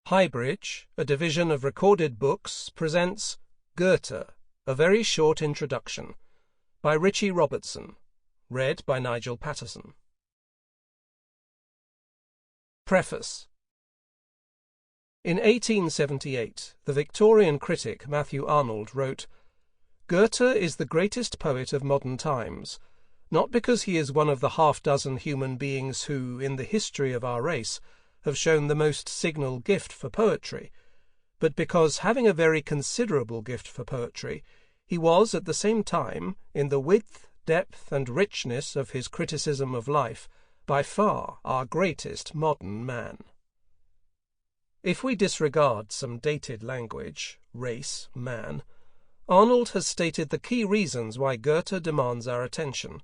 HighBridge, a division of Recorded Books, presents Goethe, a very short introduction, by Ritchie Robetson, read by Nigel Patterson. Preface. In 1878, the Victorian critic Matthew Arnold wrote, "Goethe is the greatest poet of modern times, not because he is one of the half-dozen human beings who, in the history of our race, have shown the most signal gift for poetry, but because, having a very considerable gift for poetry, he was at the same time, in the width, depth, and richness of his criticism of life, by far our greatest modern man." If we disregard some dated language, race, man, Arnold has stated the key reasons why Goethe demands our attention.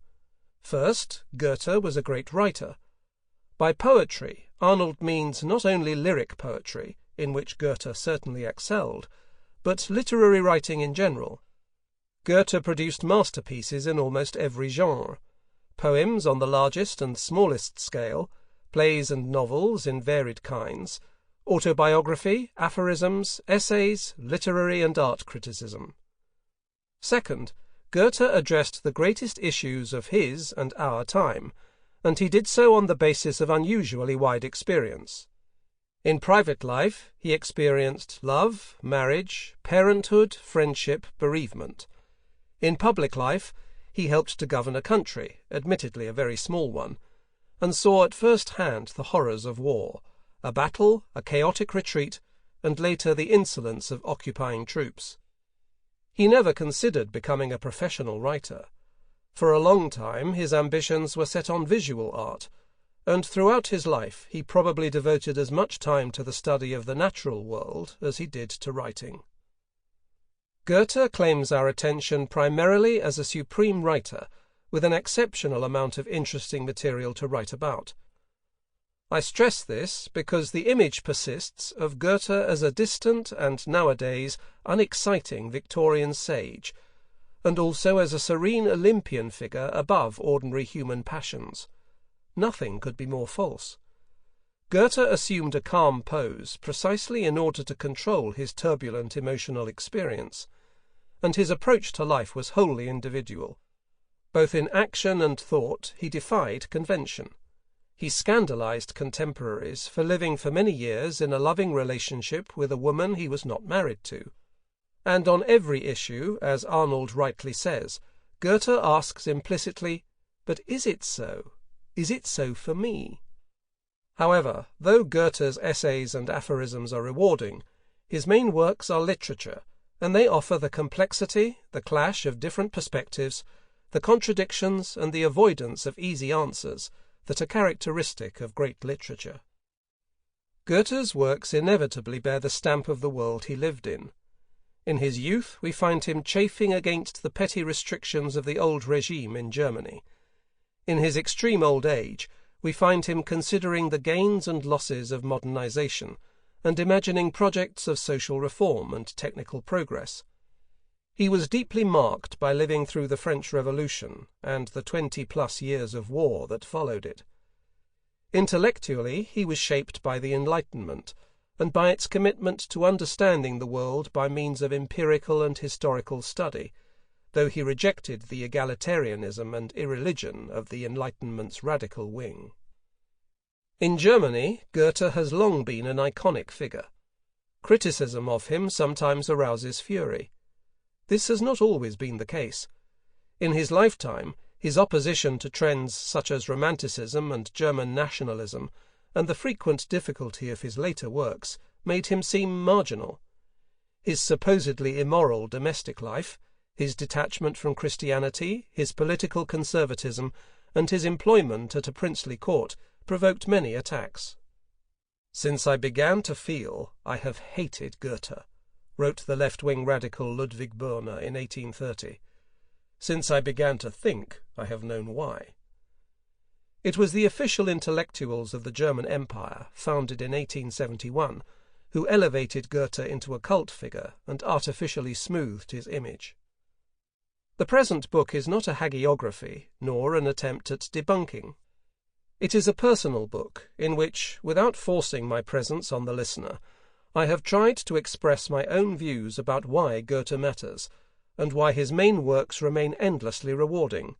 First, Goethe was a great writer. By poetry, Arnold means not only lyric poetry, in which Goethe certainly excelled, but literary writing in general. Goethe produced masterpieces in almost every genre: poems on the largest and smallest scale, plays and novels in varied kinds, autobiography, aphorisms, essays, literary and art criticism. Second, Goethe addressed the greatest issues of his and our time, and he did so on the basis of unusually wide experience. In private life, he experienced love, marriage, parenthood, friendship, bereavement. In public life, he helped to govern a country, admittedly a very small one, and saw at first hand the horrors of war, a battle, a chaotic retreat, and later the insolence of occupying troops. He never considered becoming a professional writer. For a long time his ambitions were set on visual art, and throughout his life he probably devoted as much time to the study of the natural world as he did to writing. Goethe claims our attention primarily as a supreme writer, with an exceptional amount of interesting material to write about. I stress this because the image persists of Goethe as a distant and, nowadays, unexciting Victorian sage, and also as a serene Olympian figure above ordinary human passions. Nothing could be more false. Goethe assumed a calm pose precisely in order to control his turbulent emotional experience, and his approach to life was wholly individual. Both in action and thought he defied convention. He scandalized contemporaries for living for many years in a loving relationship with a woman he was not married to. And on every issue, as Arnold rightly says, Goethe asks implicitly, "But is it so? Is it so for me?" However, though Goethe's essays and aphorisms are rewarding, his main works are literature, and they offer the complexity, the clash of different perspectives, the contradictions, and the avoidance of easy answers that are characteristic of great literature. Goethe's works inevitably bear the stamp of the world he lived in. In his youth we find him chafing against the petty restrictions of the old regime in Germany. In his extreme old age we find him considering the gains and losses of modernization, and imagining projects of social reform and technical progress. He was deeply marked by living through the French Revolution and the 20-plus years of war that followed it. Intellectually he was shaped by the Enlightenment, and by its commitment to understanding the world by means of empirical and historical study, though he rejected the egalitarianism and irreligion of the Enlightenment's radical wing. In Germany, Goethe has long been an iconic figure. Criticism of him sometimes arouses fury. This has not always been the case. In his lifetime, his opposition to trends such as Romanticism and German nationalism, and the frequent difficulty of his later works, made him seem marginal. His supposedly immoral domestic life, his detachment from Christianity, his political conservatism, and his employment at a princely court provoked many attacks. "Since I began to feel, I have hated Goethe," wrote the left-wing radical Ludwig Börner in 1830. "Since I began to think, I have known why." It was the official intellectuals of the German Empire, founded in 1871, who elevated Goethe into a cult figure and artificially smoothed his image. The present book is not a hagiography, nor an attempt at debunking. It is a personal book, in which, without forcing my presence on the listener, I have tried to express my own views about why Goethe matters, and why his main works remain endlessly rewarding.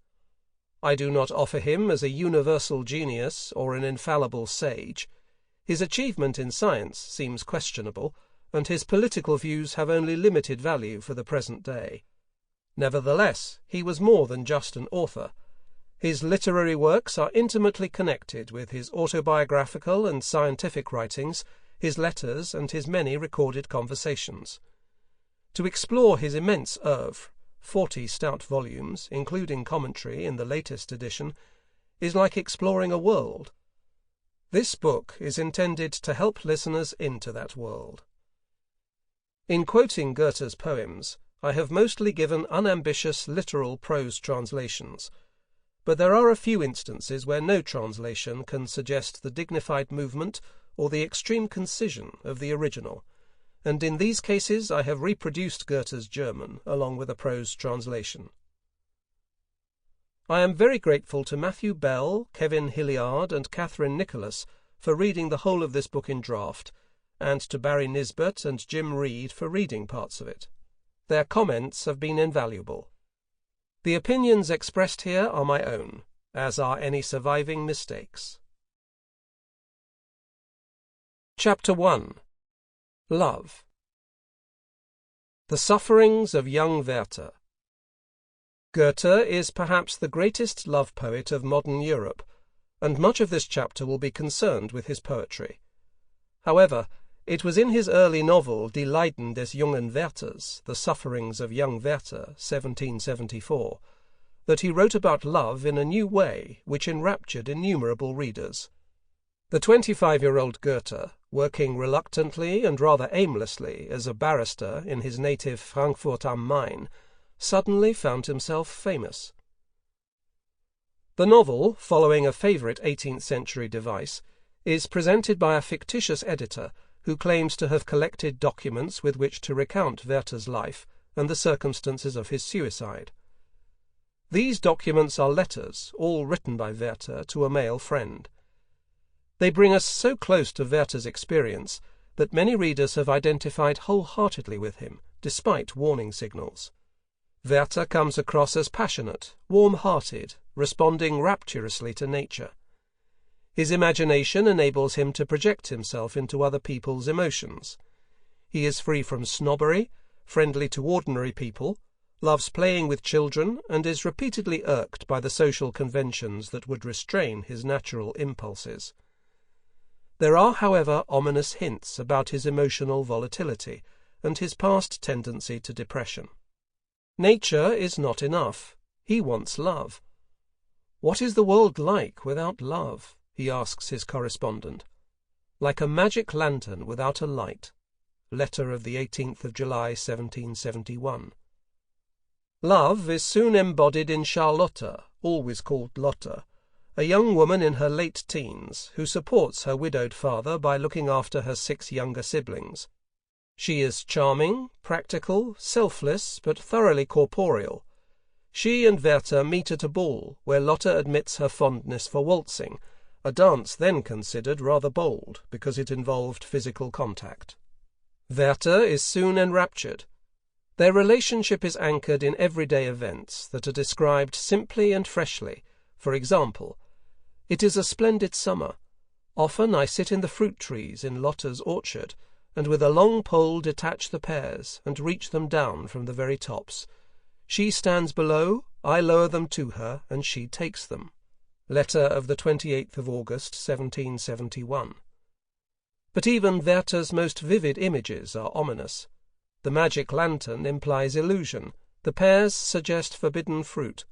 I do not offer him as a universal genius or an infallible sage. His achievement in science seems questionable, and his political views have only limited value for the present day. Nevertheless, he was more than just an author. His literary works are intimately connected with his autobiographical and scientific writings, his letters, and his many recorded conversations. To explore his immense oeuvre, 40 stout volumes, including commentary in the latest edition, is like exploring a world. This book is intended to help listeners into that world. In quoting Goethe's poems, I have mostly given unambitious literal prose translations, but there are a few instances where no translation can suggest the dignified movement or the extreme concision of the original, and in these cases I have reproduced Goethe's German along with a prose translation. I am very grateful to Matthew Bell, Kevin Hilliard, and Catherine Nicholas for reading the whole of this book in draft, and to Barry Nisbet and Jim Reed for reading parts of it. Their comments have been invaluable. The opinions expressed here are my own, as are any surviving mistakes. Chapter 1. Love. The Sufferings of Young Werther. Goethe is perhaps the greatest love poet of modern Europe, and much of this chapter will be concerned with his poetry. However, it was in his early novel Die Leiden des jungen Werthers, The Sufferings of Young Werther, 1774, that he wrote about love in a new way which enraptured innumerable readers. The 25-year-old Goethe, working reluctantly and rather aimlessly as a barrister in his native Frankfurt am Main, suddenly found himself famous. The novel, following a favourite 18th-century device, is presented by a fictitious editor who claims to have collected documents with which to recount Werther's life and the circumstances of his suicide. These documents are letters, all written by Werther to a male friend. They bring us so close to Werther's experience that many readers have identified wholeheartedly with him, despite warning signals. Werther comes across as passionate, warm-hearted, responding rapturously to nature. His imagination enables him to project himself into other people's emotions. He is free from snobbery, friendly to ordinary people, loves playing with children, and is repeatedly irked by the social conventions that would restrain his natural impulses. There are, however, ominous hints about his emotional volatility and his past tendency to depression. Nature is not enough. He wants love. What is the world like without love? He asks his correspondent. Like a magic lantern without a light. Letter of the 18th of July, 1771. Love is soon embodied in Charlotte, always called Lotte, a young woman in her late teens who supports her widowed father by looking after her 6 younger siblings. She is charming, practical, selfless, but thoroughly corporeal. She and Werther meet at a ball, where Lotte admits her fondness for waltzing, a dance then considered rather bold because it involved physical contact. Werther is soon enraptured. Their relationship is anchored in everyday events that are described simply and freshly. For example, "It is a splendid summer. Often I sit in the fruit trees in Lotte's orchard, and with a long pole detach the pears and reach them down from the very tops. She stands below, I lower them to her, and she takes them." Letter of the 28th of August, 1771. But even Werther's most vivid images are ominous. The magic lantern implies illusion. The pears suggest forbidden fruit.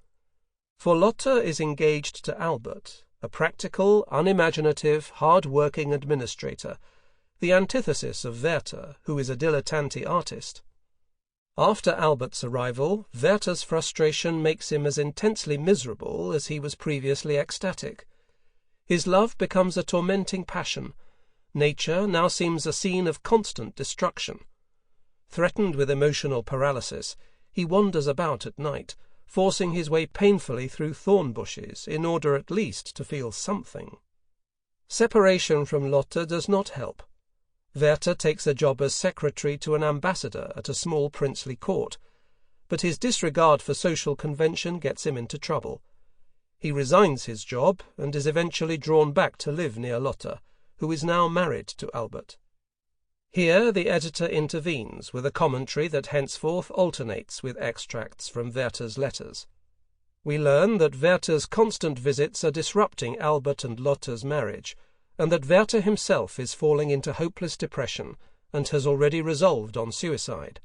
For Lotte is engaged to Albert, a practical, unimaginative, hard-working administrator, the antithesis of Werther, who is a dilettante artist. After Albert's arrival, Werther's frustration makes him as intensely miserable as he was previously ecstatic. His love becomes a tormenting passion. Nature now seems a scene of constant destruction. Threatened with emotional paralysis, he wanders about at night, forcing his way painfully through thorn bushes in order at least to feel something. Separation from Lotte does not help. Werther takes a job as secretary to an ambassador at a small princely court, but his disregard for social convention gets him into trouble. He resigns his job and is eventually drawn back to live near Lotte, who is now married to Albert. Here the editor intervenes with a commentary that henceforth alternates with extracts from Werther's letters. We learn that Werther's constant visits are disrupting Albert and Lotte's marriage, and that Werther himself is falling into hopeless depression and has already resolved on suicide.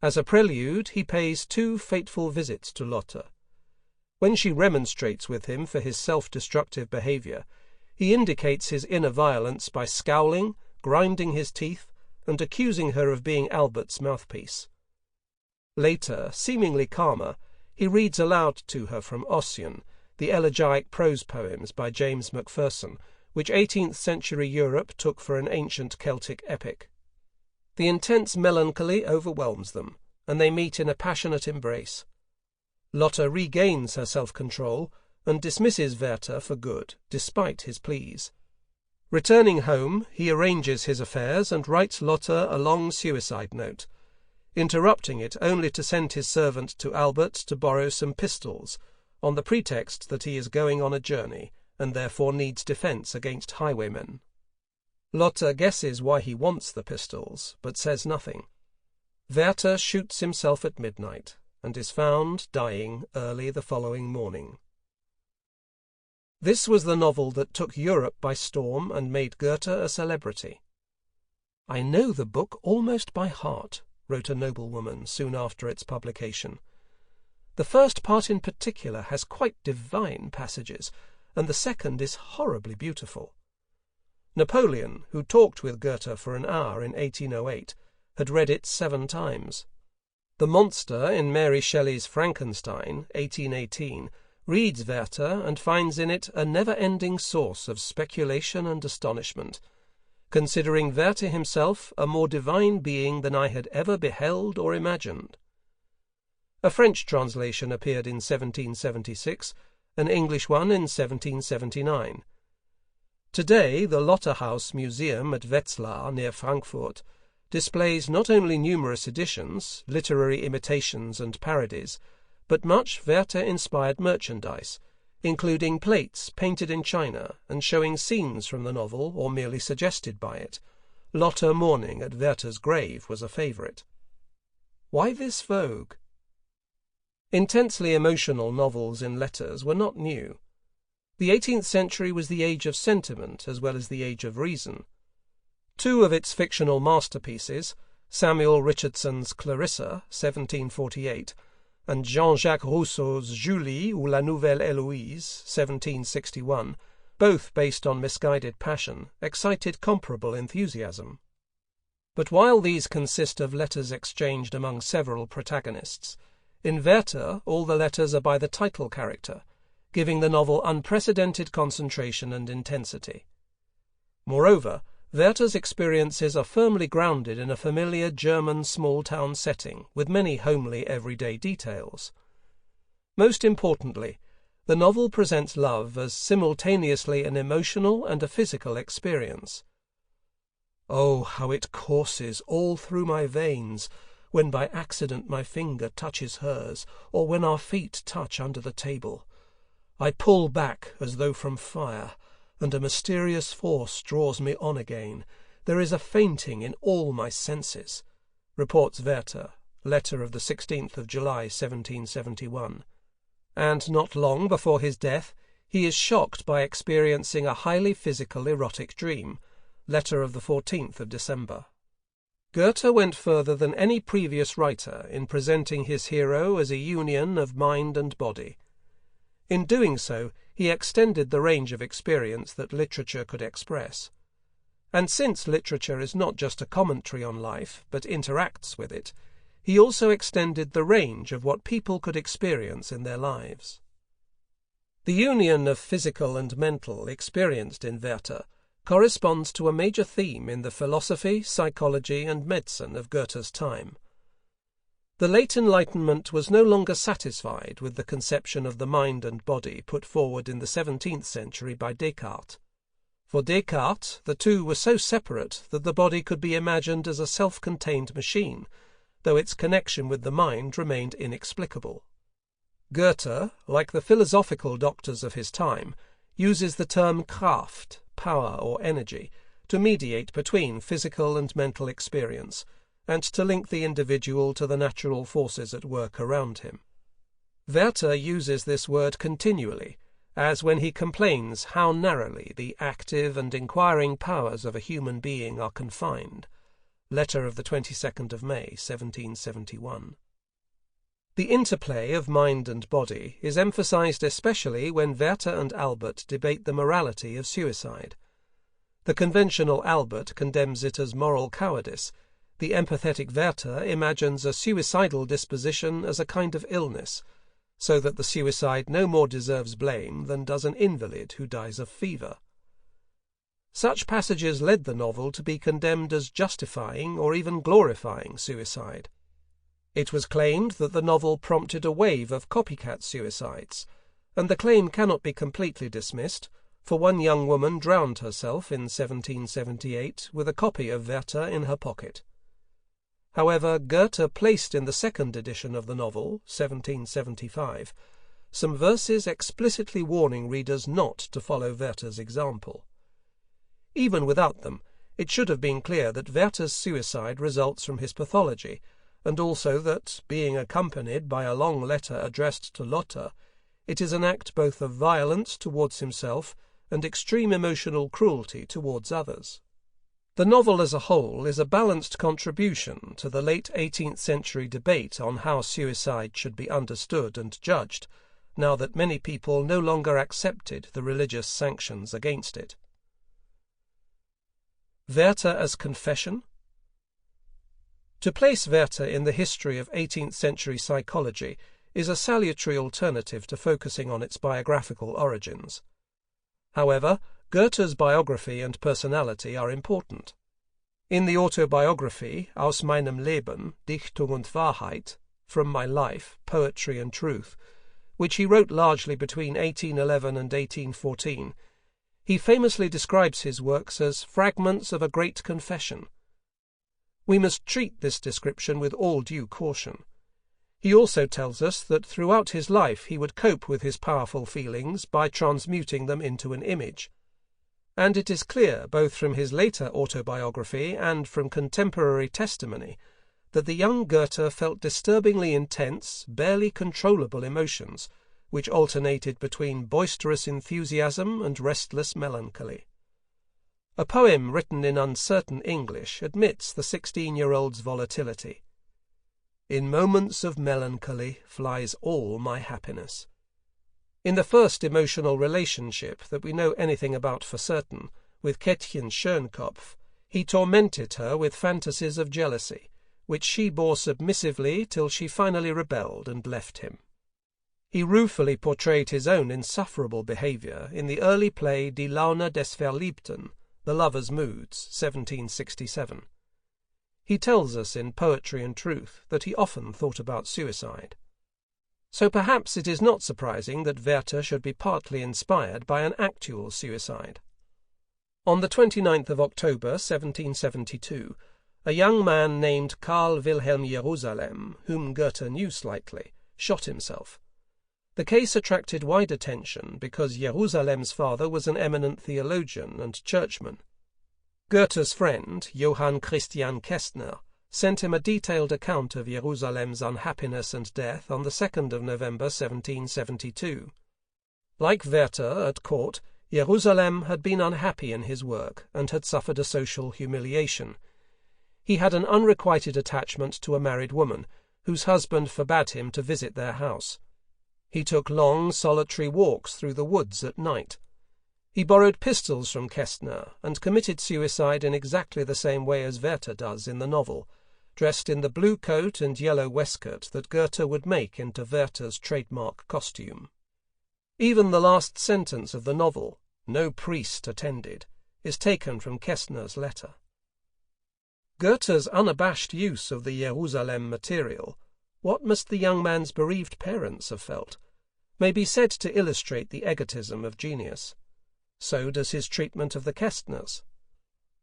As a prelude, he pays 2 fateful visits to Lotte. When she remonstrates with him for his self-destructive behaviour, he indicates his inner violence by scowling, grinding his teeth, and accusing her of being Albert's mouthpiece. Later, seemingly calmer, he reads aloud to her from Ossian, the elegiac prose poems by James Macpherson, which 18th-century Europe took for an ancient Celtic epic. The intense melancholy overwhelms them, and they meet in a passionate embrace. Lotte regains her self-control and dismisses Werther for good, despite his pleas. Returning home, he arranges his affairs and writes Lotte a long suicide note, interrupting it only to send his servant to Albert to borrow some pistols, on the pretext that he is going on a journey and therefore needs defence against highwaymen. Lotte guesses why he wants the pistols, but says nothing. Werther shoots himself at midnight, and is found dying early the following morning. This was the novel that took Europe by storm and made Goethe a celebrity. "I know the book almost by heart," wrote a noblewoman soon after its publication. "The first part in particular has quite divine passages, and the second is horribly beautiful." Napoleon, who talked with Goethe for an hour in 1808, had read it 7 times. The monster in Mary Shelley's Frankenstein, 1818, reads Werther and finds in it a never-ending source of speculation and astonishment, considering Werther himself a more divine being than I had ever beheld or imagined. A French translation appeared in 1776, an English one in 1779. Today, the Lotte House Museum at Wetzlar, near Frankfurt, displays not only numerous editions, literary imitations and parodies, but much Werther-inspired merchandise, including plates painted in China and showing scenes from the novel or merely suggested by it. Lotte mourning at Werther's grave was a favourite. Why this vogue? Intensely emotional novels in letters were not new. The 18th century was the age of sentiment as well as the age of reason. 2 of its fictional masterpieces, Samuel Richardson's Clarissa, 1748, and Jean-Jacques Rousseau's Julie ou la Nouvelle Héloïse, 1761, both based on misguided passion, excited comparable enthusiasm. But while these consist of letters exchanged among several protagonists, in Werther all the letters are by the title character, giving the novel unprecedented concentration and intensity. Moreover, Werther's experiences are firmly grounded in a familiar German small-town setting with many homely everyday details. Most importantly, the novel presents love as simultaneously an emotional and a physical experience. "Oh, how it courses all through my veins, when by accident my finger touches hers, or when our feet touch under the table. I pull back as though from fire, and a mysterious force draws me on again. There is a fainting in all my senses," reports Werther, letter of the 16th of July, 1771. And not long before his death, he is shocked by experiencing a highly physical erotic dream, letter of the 14th of December. Goethe went further than any previous writer in presenting his hero as a union of mind and body. In doing so, he extended the range of experience that literature could express. And since literature is not just a commentary on life, but interacts with it, he also extended the range of what people could experience in their lives. The union of physical and mental experienced in Werther corresponds to a major theme in the philosophy, psychology, and medicine of Goethe's time. The late Enlightenment was no longer satisfied with the conception of the mind and body put forward in the 17th century by Descartes. For Descartes, the two were so separate that the body could be imagined as a self-contained machine, though its connection with the mind remained inexplicable. Goethe, like the philosophical doctors of his time, uses the term Kraft, power or energy, to mediate between physical and mental experience, and to link the individual to the natural forces at work around him. Werther uses this word continually, as when he complains how narrowly the active and inquiring powers of a human being are confined. Letter of the 22nd of May, 1771. The interplay of mind and body is emphasized especially when Werther and Albert debate the morality of suicide. The conventional Albert condemns it as moral cowardice. The empathetic Werther imagines a suicidal disposition as a kind of illness, so that the suicide no more deserves blame than does an invalid who dies of fever. Such passages led the novel to be condemned as justifying or even glorifying suicide. It was claimed that the novel prompted a wave of copycat suicides, and the claim cannot be completely dismissed, for one young woman drowned herself in 1778 with a copy of Werther in her pocket. However, Goethe placed in the second edition of the novel, 1775, some verses explicitly warning readers not to follow Werther's example. Even without them, it should have been clear that Werther's suicide results from his pathology, and also that, being accompanied by a long letter addressed to Lotta, it is an act both of violence towards himself and extreme emotional cruelty towards others. The novel as a whole is a balanced contribution to the late 18th century debate on how suicide should be understood and judged, now that many people no longer accepted the religious sanctions against it. Werther as confession? To place Werther in the history of 18th century psychology is a salutary alternative to focusing on its biographical origins. However, Goethe's biography and personality are important. In the autobiography Aus meinem Leben, Dichtung und Wahrheit, From My Life, Poetry and Truth, which he wrote largely between 1811 and 1814, he famously describes his works as fragments of a great confession. We must treat this description with all due caution. He also tells us that throughout his life he would cope with his powerful feelings by transmuting them into an image. And it is clear, both from his later autobiography and from contemporary testimony, that the young Goethe felt disturbingly intense, barely controllable emotions, which alternated between boisterous enthusiasm and restless melancholy. A poem written in uncertain English admits the 16-year-old's volatility. In moments of melancholy flies all my happiness. In the first emotional relationship that we know anything about for certain, with Käthchen Schönkopf, he tormented her with fantasies of jealousy, which she bore submissively till she finally rebelled and left him. He ruefully portrayed his own insufferable behaviour in the early play Die Laune des Verliebten, The Lover's Moods, 1767. He tells us in Poetry and Truth that he often thought about suicide. So perhaps it is not surprising that Werther should be partly inspired by an actual suicide. On the 29th of October, 1772, a young man named Karl Wilhelm Jerusalem, whom Goethe knew slightly, shot himself. The case attracted wide attention because Jerusalem's father was an eminent theologian and churchman. Goethe's friend, Johann Christian Kästner, sent him a detailed account of Jerusalem's unhappiness and death on the 2nd of November 1772. Like Werther at court, Jerusalem had been unhappy in his work and had suffered a social humiliation. He had an unrequited attachment to a married woman, whose husband forbade him to visit their house. He took long, solitary walks through the woods at night. He borrowed pistols from Kästner and committed suicide in exactly the same way as Werther does in the novel, dressed in the blue coat and yellow waistcoat that Goethe would make into Werther's trademark costume. Even the last sentence of the novel, "No priest attended," is taken from Kästner's letter. Goethe's unabashed use of the Jerusalem material, what must the young man's bereaved parents have felt, may be said to illustrate the egotism of genius. So does his treatment of the Kästners.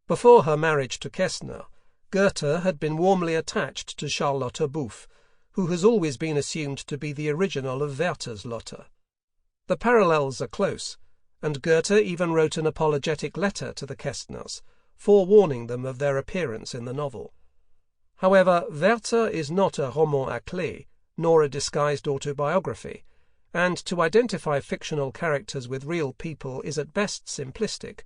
Before her marriage to Kästner, Goethe had been warmly attached to Charlotte Buff, who has always been assumed to be the original of Werther's Lotte. The parallels are close, and Goethe even wrote an apologetic letter to the Kästners, forewarning them of their appearance in the novel. However, Werther is not a roman à clef, nor a disguised autobiography, and to identify fictional characters with real people is at best simplistic,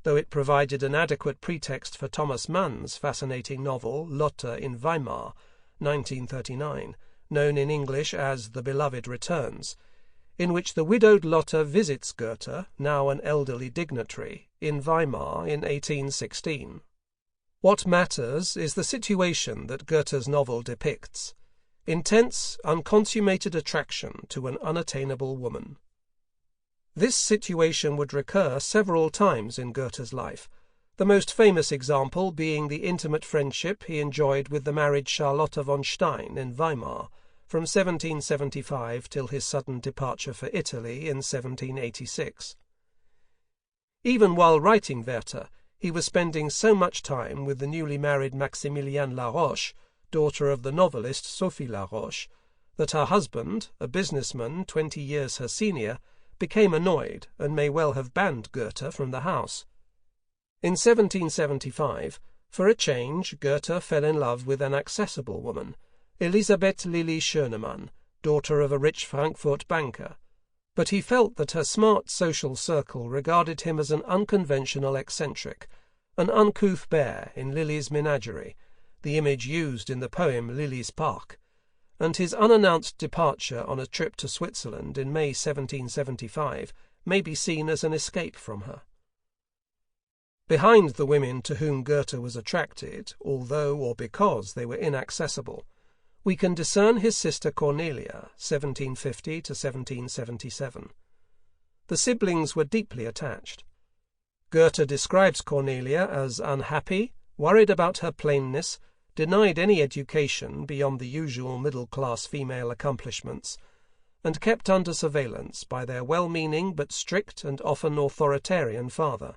though it provided an adequate pretext for Thomas Mann's fascinating novel Lotte in Weimar, 1939, known in English as The Beloved Returns, in which the widowed Lotte visits Goethe, now an elderly dignitary, in Weimar in 1816. What matters is the situation that Goethe's novel depicts: intense, unconsummated attraction to an unattainable woman. This situation would recur several times in Goethe's life, the most famous example being the intimate friendship he enjoyed with the married Charlotte von Stein in Weimar, from 1775 till his sudden departure for Italy in 1786. Even while writing Werther, he was spending so much time with the newly married Maximilienne Laroche, daughter of the novelist Sophie Laroche, that her husband, a businessman 20 years her senior, became annoyed and may well have banned Goethe from the house. In 1775, for a change, Goethe fell in love with an accessible woman, Elisabeth Lilly Schönemann, daughter of a rich Frankfurt banker, but he felt that her smart social circle regarded him as an unconventional eccentric, an uncouth bear in Lilly's menagerie, the image used in the poem Lilly's Park, and his unannounced departure on a trip to Switzerland in May 1775 may be seen as an escape from her. Behind the women to whom Goethe was attracted, although or because they were inaccessible, we can discern his sister Cornelia, 1750 to 1777. The siblings were deeply attached. Goethe describes Cornelia as unhappy, worried about her plainness, denied any education beyond the usual middle-class female accomplishments, and kept under surveillance by their well-meaning but strict and often authoritarian father.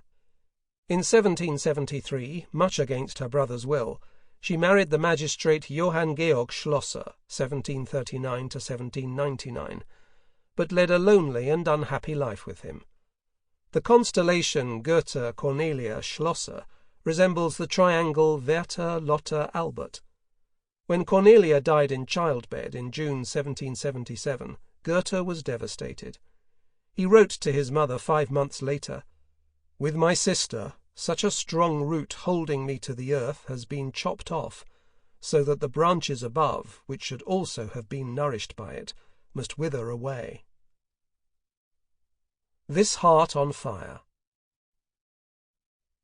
In 1773, much against her brother's will, she married the magistrate Johann Georg Schlosser, 1739 to 1799, but led a lonely and unhappy life with him. The constellation Goethe, Cornelia, Schlosser resembles the triangle Werther, Lotte, Albert. When Cornelia died in childbed in June 1777, Goethe was devastated. He wrote to his mother 5 months later, "With my sister, such a strong root holding me to the earth has been chopped off, so that the branches above, which should also have been nourished by it, must wither away." This Heart on Fire.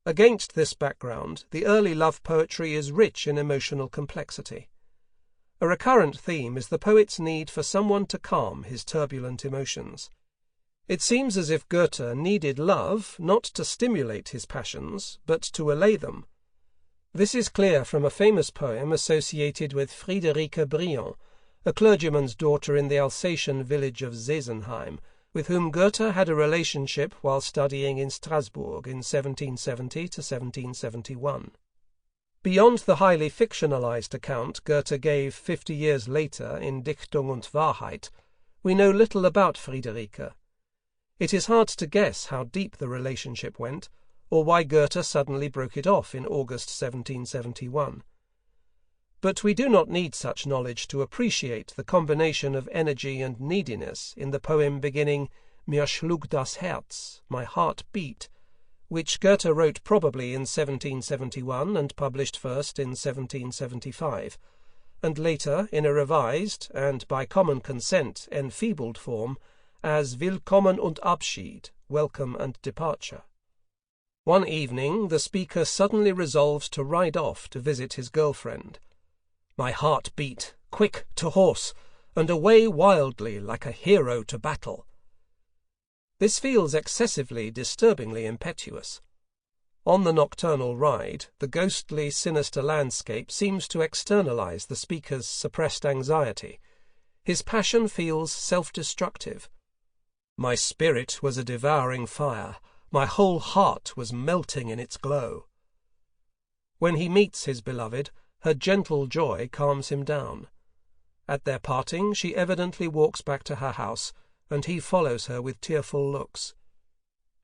Against this background, the early love poetry is rich in emotional complexity. A recurrent theme is the poet's need for someone to calm his turbulent emotions. It seems as if Goethe needed love not to stimulate his passions, but to allay them. This is clear from a famous poem associated with Friederike Briand, a clergyman's daughter in the Alsatian village of Sesenheim, with whom Goethe had a relationship while studying in Strasbourg in 1770 to 1771. Beyond the highly fictionalized account Goethe gave 50 years later in Dichtung und Wahrheit, we know little about Friederike. It is hard to guess how deep the relationship went, or why Goethe suddenly broke it off in August 1771. But we do not need such knowledge to appreciate the combination of energy and neediness in the poem beginning "Mir schlug das Herz," my heart beat, which Goethe wrote probably in 1771 and published first in 1775, and later in a revised and, by common consent, enfeebled form as Willkommen und Abschied, welcome and departure. One evening the speaker suddenly resolves to ride off to visit his girlfriend. My heart beat, quick to horse, and away wildly like a hero to battle. This feels excessively, disturbingly impetuous. On the nocturnal ride, the ghostly, sinister landscape seems to externalize the speaker's suppressed anxiety. His passion feels self-destructive. My spirit was a devouring fire. My whole heart was melting in its glow. When he meets his beloved, her gentle joy calms him down. At their parting, she evidently walks back to her house, and he follows her with tearful looks.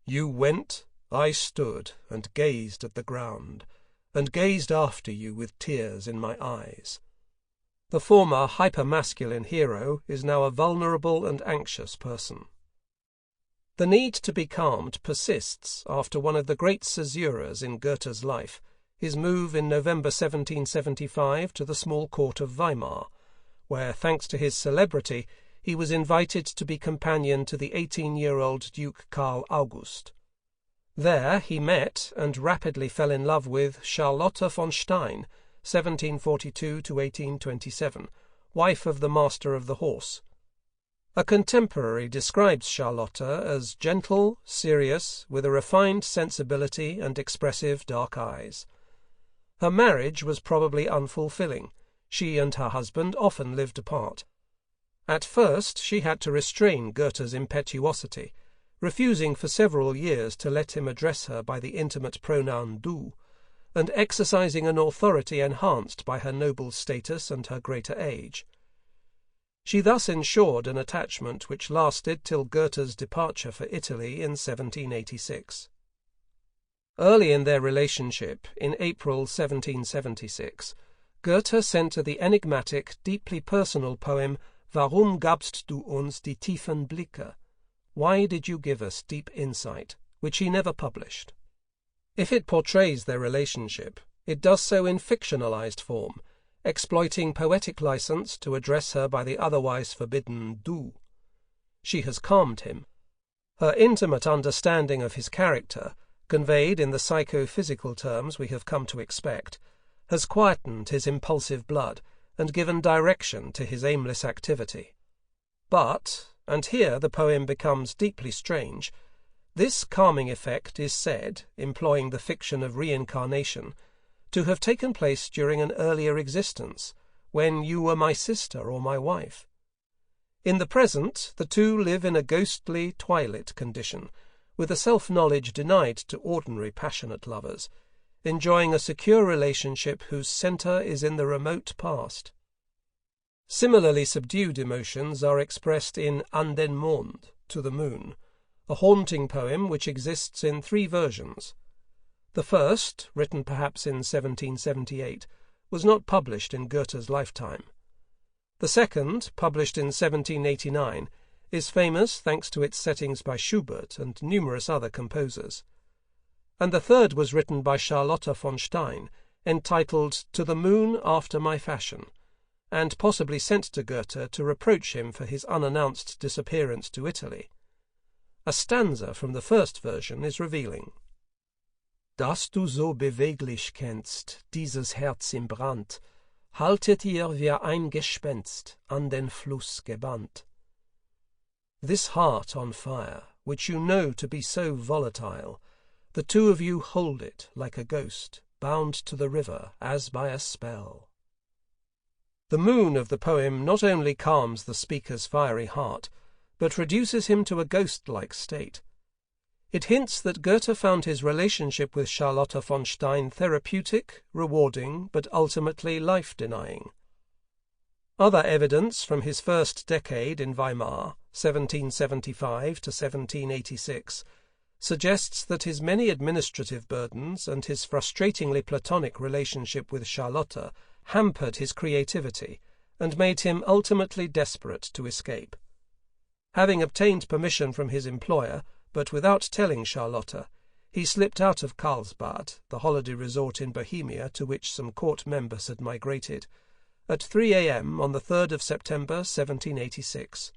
You went, I stood, and gazed at the ground, and gazed after you with tears in my eyes. The former hypermasculine hero is now a vulnerable and anxious person. The need to be calmed persists after one of the great caesuras in Goethe's life, his move in November 1775 to the small court of Weimar, where, thanks to his celebrity, he was invited to be companion to the 18-year-old Duke Karl August. There he met and rapidly fell in love with Charlotte von Stein, 1742 to 1827, wife of the Master of the Horse. A contemporary describes Charlotte as gentle, serious, with a refined sensibility and expressive dark eyes. Her marriage was probably unfulfilling. She and her husband often lived apart. At first she had to restrain Goethe's impetuosity, refusing for several years to let him address her by the intimate pronoun du, and exercising an authority enhanced by her noble status and her greater age. She thus ensured an attachment which lasted till Goethe's departure for Italy in 1786. Early in their relationship, in April 1776, Goethe sent her the enigmatic, deeply personal poem Warum gabst du uns die tiefen Blicke? Why did you give us deep insight, which he never published. If it portrays their relationship, it does so in fictionalized form, exploiting poetic license to address her by the otherwise forbidden du. She has calmed him. Her intimate understanding of his character, conveyed in the psychophysical terms we have come to expect, has quietened his impulsive blood and given direction to his aimless activity. But, and here the poem becomes deeply strange, this calming effect is said, employing the fiction of reincarnation, to have taken place during an earlier existence, when you were my sister or my wife. In the present, the two live in a ghostly twilight condition, with a self-knowledge denied to ordinary passionate lovers, enjoying a secure relationship whose centre is in the remote past. Similarly subdued emotions are expressed in An den Mond, to the moon, a haunting poem which exists in 3 versions. The first, written perhaps in 1778, was not published in Goethe's lifetime. The second, published in 1789, is famous thanks to its settings by Schubert and numerous other composers. And the third was written by Charlotte von Stein, entitled To the Moon After My Fashion, and possibly sent to Goethe to reproach him for his unannounced disappearance to Italy. A stanza from the first version is revealing. Dass du so beweglich kennst, dieses Herz im Brand, haltet ihr wie ein Gespenst an den Fluss gebannt. This heart on fire, which you know to be so volatile, the two of you hold it like a ghost, bound to the river as by a spell. The moon of the poem not only calms the speaker's fiery heart, but reduces him to a ghost-like state. It hints that Goethe found his relationship with Charlotte von Stein therapeutic, rewarding, but ultimately life-denying. Other evidence from his first decade in Weimar, 1775 to 1786, suggests that his many administrative burdens and his frustratingly platonic relationship with Charlotte hampered his creativity and made him ultimately desperate to escape. Having obtained permission from his employer, but without telling Charlotte, he slipped out of Karlsbad, the holiday resort in Bohemia to which some court members had migrated, at 3 a.m. on the 3rd of September 1786.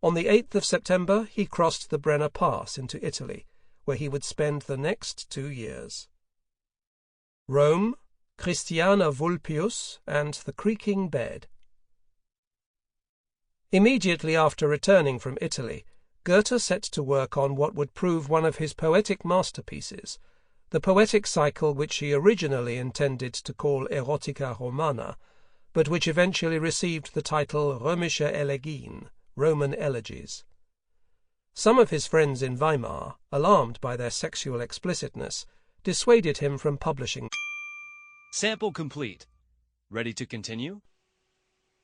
On the 8th of September he crossed the Brenner Pass into Italy, where he would spend the next 2 years. Rome, Christiana Vulpius, and the Creaking Bed. Immediately after returning from Italy, Goethe set to work on what would prove one of his poetic masterpieces, the poetic cycle which he originally intended to call Erotica Romana, but which eventually received the title Römische Elegien, Roman Elegies. Some of his friends in Weimar, alarmed by their sexual explicitness, dissuaded him from publishing. Sample complete. Ready to continue?